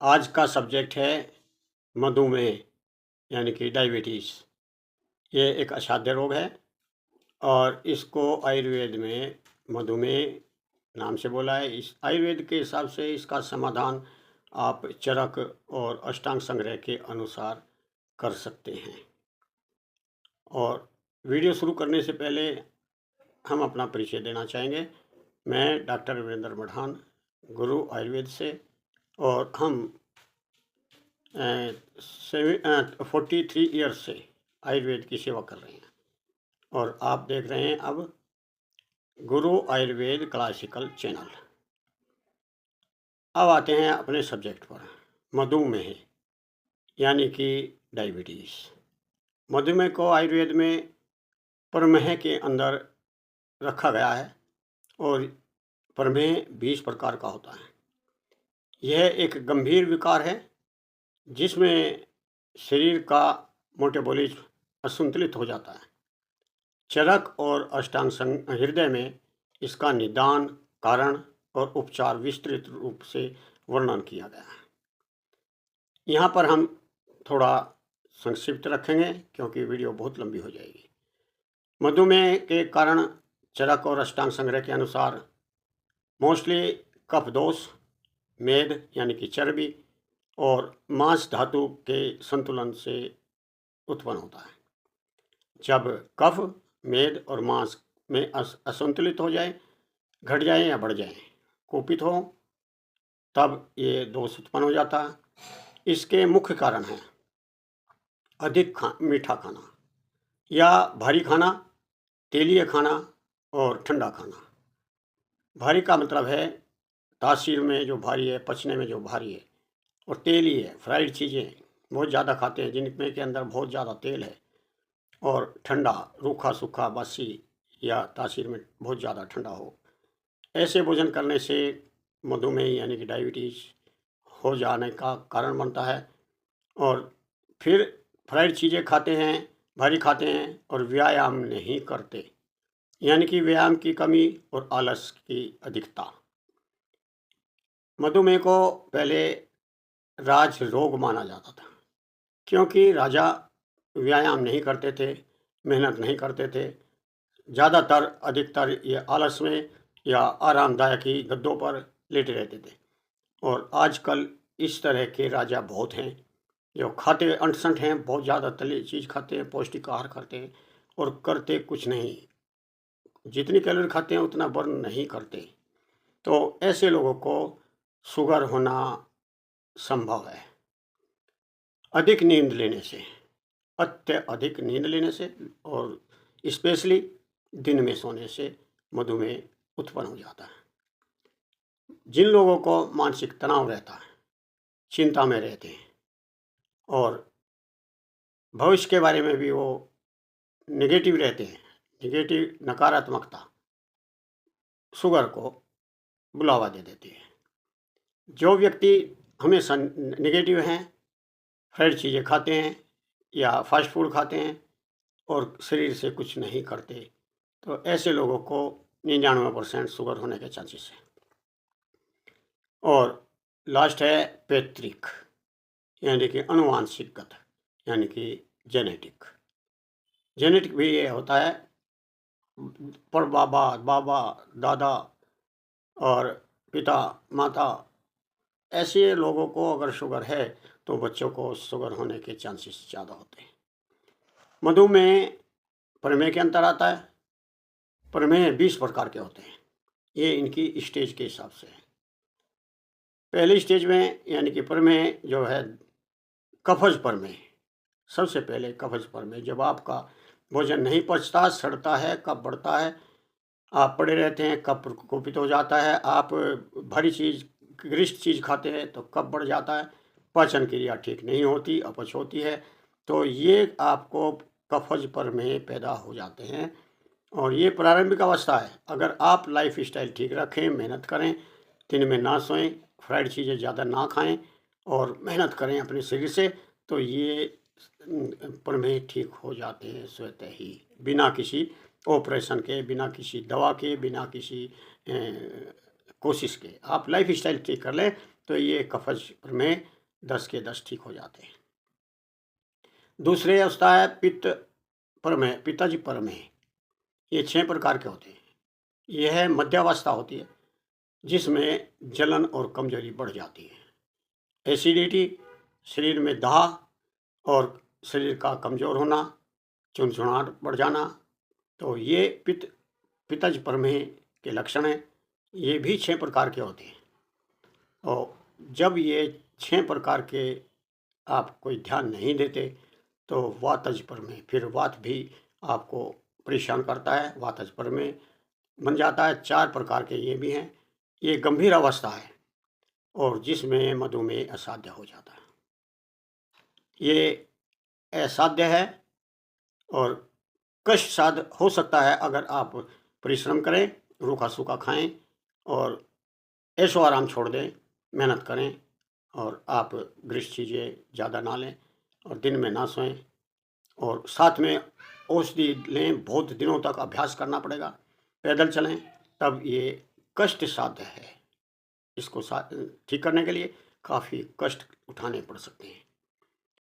आज का सब्जेक्ट है मधुमेह यानी कि डायबिटीज़। ये एक असाध्य रोग है और इसको आयुर्वेद में मधुमेह नाम से बोला है। इस आयुर्वेद के हिसाब से इसका समाधान आप चरक और अष्टांग संग्रह के अनुसार कर सकते हैं। और वीडियो शुरू करने से पहले हम अपना परिचय देना चाहेंगे। मैं डॉक्टर वीरेंद्र मढ़ान, गुरु आयुर्वेद से, और हम 43 ईयर्स से आयुर्वेद की सेवा कर रहे हैं। और आप देख रहे हैं अब गुरु आयुर्वेद क्लासिकल चैनल। अब आते हैं अपने सब्जेक्ट पर, मधुमेह यानी कि डायबिटीज़। मधुमेह को आयुर्वेद में प्रमेह के अंदर रखा गया है और प्रमेह 20 प्रकार का होता है। यह एक गंभीर विकार है जिसमें शरीर का मेटाबॉलिज्म असंतुलित हो जाता है। चरक और अष्टांग हृदय में इसका निदान, कारण और उपचार विस्तृत रूप से वर्णन किया गया है। यहाँ पर हम थोड़ा संक्षिप्त रखेंगे क्योंकि वीडियो बहुत लंबी हो जाएगी। मधुमेह के कारण चरक और अष्टांग संग्रह के अनुसार मोस्टली कफ दोष, मेद यानी कि चर्बी और मांस धातु के संतुलन से उत्पन्न होता है। जब कफ, मेद और मांस में असंतुलित हो जाए, घट जाए या बढ़ जाए, कुपित हो, तब ये दोष उत्पन्न हो जाता है। इसके मुख्य कारण हैं अधिक मीठा खाना या भारी खाना, तेलीय खाना और ठंडा खाना। भारी का मतलब है तासीर में जो भारी है, पचने में जो भारी है, और तेलीय फ्राइड चीज़ें बहुत ज़्यादा खाते हैं जिनमें के अंदर बहुत ज़्यादा तेल है, और ठंडा रूखा सूखा बासी या तासीर में बहुत ज़्यादा ठंडा हो। ऐसे भोजन करने से मधुमेह यानी कि डायबिटीज़ हो जाने का कारण बनता है। और फिर फ्राइड चीज़ें खाते हैं, भारी खाते हैं और व्यायाम नहीं करते, यानी कि व्यायाम की कमी और आलस की अधिकता। मधुमेह को पहले राज रोग माना जाता था क्योंकि राजा व्यायाम नहीं करते थे, मेहनत नहीं करते थे। ज़्यादातर अधिकतर ये आलस में या आरामदायक ही गद्दों पर लेटे रहते थे। और आजकल इस तरह के राजा बहुत हैं जो खाते अंट-संट हैं, बहुत ज़्यादा तली चीज़ खाते हैं, पौष्टिक आहार खाते हैं और करते कुछ नहीं। जितनी कैलोरी खाते हैं उतना बर्न नहीं करते। तो ऐसे लोगों को शुगर होना संभव है। अधिक नींद लेने से, अत्यधिक नींद लेने से और स्पेशली दिन में सोने से मधुमेह उत्पन्न हो जाता है। जिन लोगों को मानसिक तनाव रहता है, चिंता में रहते हैं और भविष्य के बारे में भी वो नेगेटिव रहते हैं, नेगेटिव नकारात्मकता शुगर को बुलावा दे देती है। जो व्यक्ति हमेशा नेगेटिव हैं, फ्राइड चीज़ें खाते हैं या फास्ट फूड खाते हैं और शरीर से कुछ नहीं करते, तो ऐसे लोगों को 99% शुगर होने के चांसेस हैं। और लास्ट है पैतृक यानी कि अनुवांशिकगत यानी कि जेनेटिक। जेनेटिक भी ये होता है, पर बाबा, दादा और पिता, माता, ऐसे लोगों को अगर शुगर है तो बच्चों को शुगर होने के चांसेस ज़्यादा होते हैं। मधुमेह प्रमेह के अंतर आता है। प्रमेह 20 प्रकार के होते हैं, ये इनकी स्टेज के हिसाब से है। पहली स्टेज में यानी कि प्रमेह जो है कफज प्रमेह, सबसे पहले कफज प्रमेह, जब आपका भोजन नहीं पचता, सड़ता है, कफ बढ़ता है, आप पड़े रहते हैं, कफ कुपित हो जाता है, आप भारी चीज़, गरिष्ठ चीज़ खाते हैं तो कफ बढ़ जाता है, पाचन क्रिया ठीक नहीं होती, अपच होती है, तो ये आपको कफज प्रमेह पैदा हो जाते हैं। और ये प्रारंभिक अवस्था है। अगर आप लाइफ स्टाइल ठीक रखें, मेहनत करें, दिन में ना सोएं, फ्राइड चीज़ें ज़्यादा ना खाएं और मेहनत करें अपने शरीर से, तो ये प्रमेह ठीक हो जाते हैं स्वतः ही, बिना किसी ऑपरेशन के, बिना किसी दवा के, बिना किसी कोशिश के। आप लाइफ स्टाइल ठीक कर लें तो ये कफज प्रमेह 10 के 10 ठीक हो जाते हैं। दूसरे अवस्था है पित्त प्रमेह, पित्तज प्रमेह। ये 6 प्रकार के होते हैं। यह मध्यावस्था होती है जिसमें जलन और कमजोरी बढ़ जाती है। एसिडिटी, शरीर में दाह और शरीर का कमजोर होना, चुनचुनाहट बढ़ जाना, तो ये पित्तज प्रमेह के लक्षण हैं। ये भी 6 प्रकार के होते हैं। और जब ये 6 प्रकार के आप कोई ध्यान नहीं देते तो वातज प्रमेह, फिर वात भी आपको परेशान करता है, वातज प्रमेह बन जाता है। 4 प्रकार के ये भी हैं। ये गंभीर अवस्था है और जिसमें मधुमेह असाध्य हो जाता है। ये असाध्य है और कष्ट साध्य हो सकता है अगर आप परिश्रम करें, रूखा सूखा खाएं और ऐशो आराम छोड़ दें, मेहनत करें और आप गृह चीज़ें ज़्यादा ना लें और दिन में ना सोएं और साथ में औषधि लें। बहुत दिनों तक अभ्यास करना पड़ेगा, पैदल चलें, तब ये कष्ट साध्य है। इसको ठीक करने के लिए काफ़ी कष्ट उठाने पड़ सकते हैं।